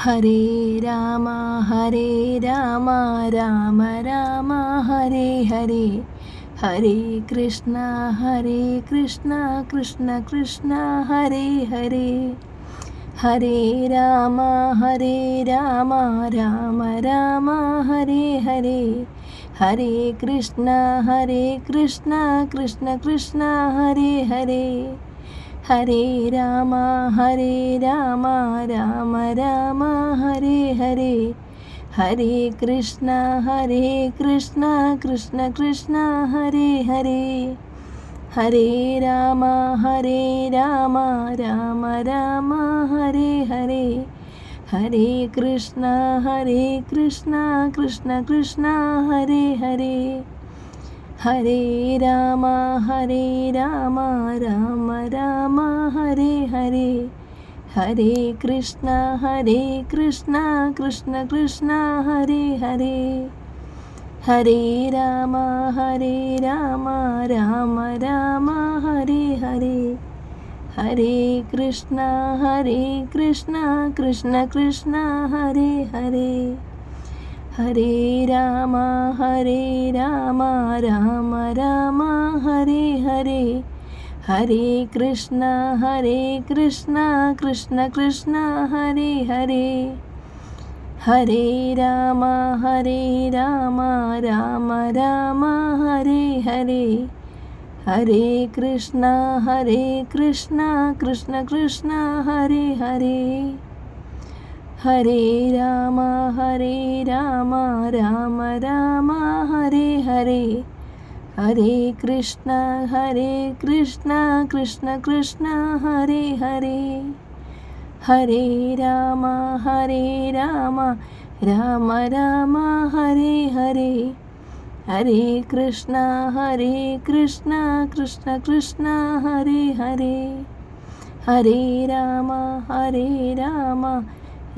Hare Rama Hare Rama Rama Rama Hare Hare. Hare Krishna Krishna Krishna Hare Hare. Hare Rama Rama Rama Hare Hare. Hare Krishna Krishna Krishna Hare Hare. Hare Rama Rama Rama Hare Hare. Hare Krishna Krishna Krishna Hare Hare. Hare Rama Rama Rama Hare Hare. Hare Krishna Krishna Krishna Hare Hare. Hare Rama Rama Rama Hare Hare. Hare Krishna Krishna Krishna Hare Hare. Hare Rama Rama Rama Hare Hare. Hare Krishna Krishna Krishna Hare Hare. Hare Rama Rama Rama Hare Hare. Hare Krishna Krishna Krishna Hare Hare. Hare Rama Rama Rama Hare Hare. Hare Krishna Krishna Krishna Hare Hare. Hare Rama Rama Rama Hare Hare. Hare Krishna Krishna Krishna Hare Hare. Hare Rama Rama Rama Hare Hare. Hare Krishna Krishna Krishna Hare Hare. Hare Rama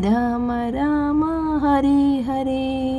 Rama Rama Hare Hare.